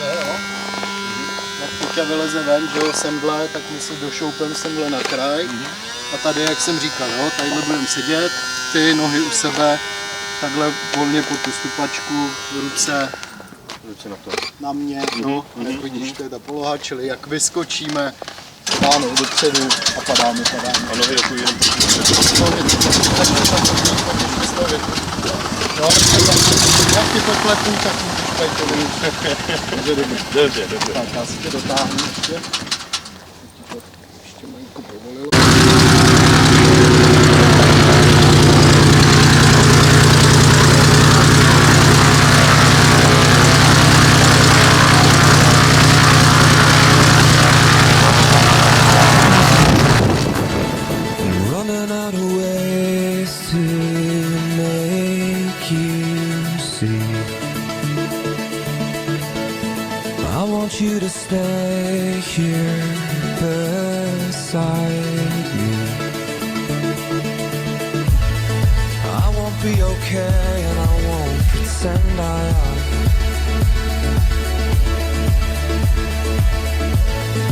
nahoře, jo. Jak Kuťa vyleze ven, že jo, semhle, tak my si došoupem semhle na kraj. A tady, jak jsem říkal, jo, tadyhle budeme sedět, ty nohy u sebe, takhle volně pod tu stupačku, ruce na to. na mě, no, jak vidíš, to je ta poloha, čili jak vyskočíme, dáme dopředu a padáme. A nohy jako jenom jak ty poklepů, tak můžeš tady to vyjít. Dobře. Tak, já si tě dotáhnu ještě. Ještě malinko povolilo. Running out of ways to make you see. I want you to stay here beside me. I won't be okay and I won't pretend I am.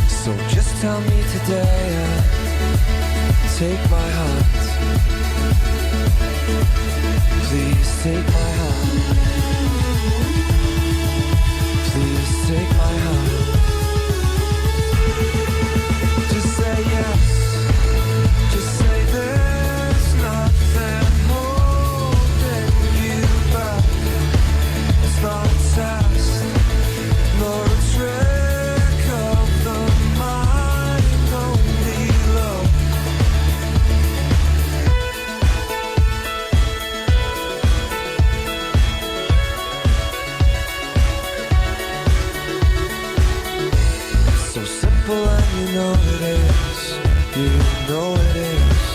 So just tell me today and take my hand. Please take my hand. Please take my hand. Just say yes. Just say there's nothing holding you back. It's not a test, nor a trick of the mind, only love. So simple and you know it is. You know it is.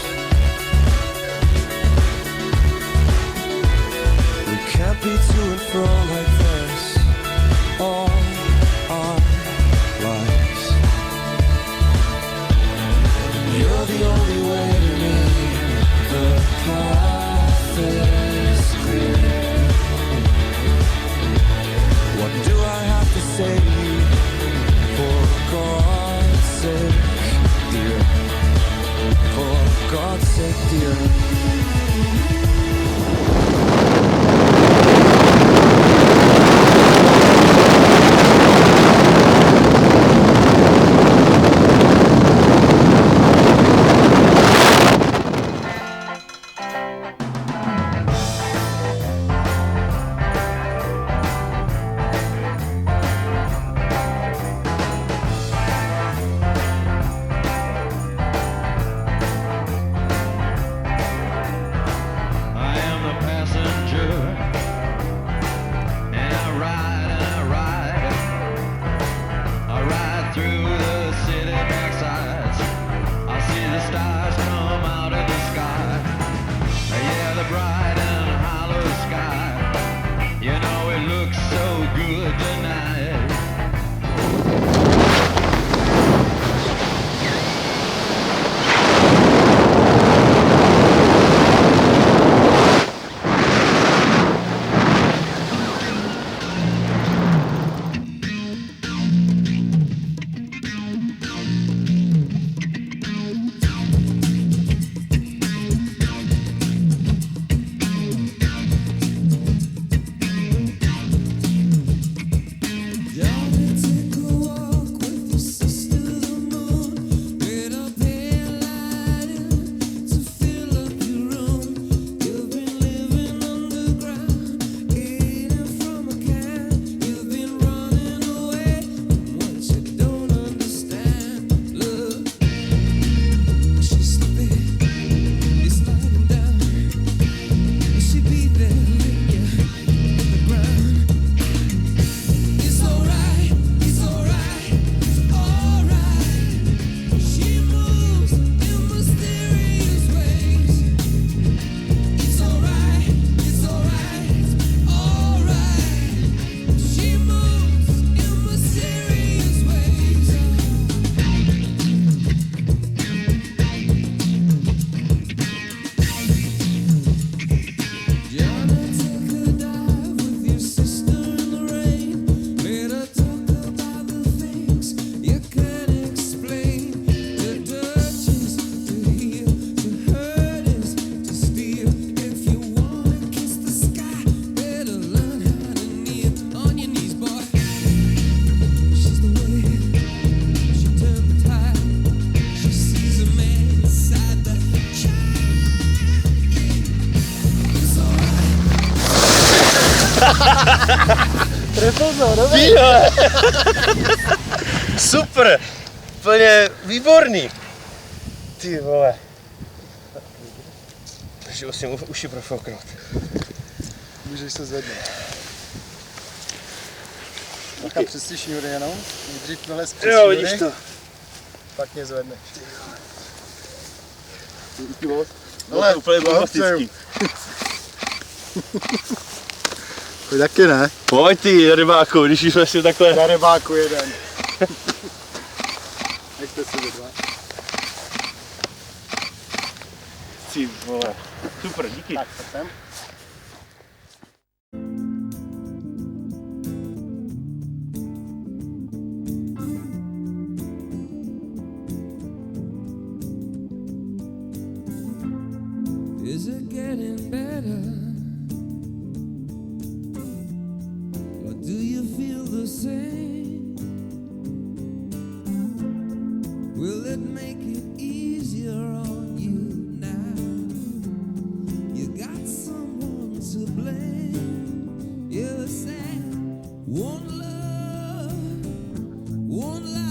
We can't be to and fro like this all our lives. You're the only way to me. The path is clear. What do I have to say to you? For God's sake, dear. For God's sake, dear. I am the passenger, and I ride through the city backsides. I see the stars come out of the sky. Yeah, the bright and hollow sky. You know it looks so good tonight. nepozor, dobrý. Ty vole. Super. Plně výborný. Ty vole. Takže musím uši profouknout. Můžeš se zvednout. Taky přesně šňůry jenom. Nejdřív vylez přes Jo, šňůry, vidíš to. pak mě zvedneš. Díky moc. Ale, Ale úplně bombastický. Pojď taky ne. Pojď ty, rybáku, když jsme si takhle... Na rybáku jeden. Nechte si dva. Ty vole. Super, díky. Tak, tak sem. Is it getting better? Or do you feel the same? Will it make it easier on you now? You got someone to blame. You're sad. One love, one life.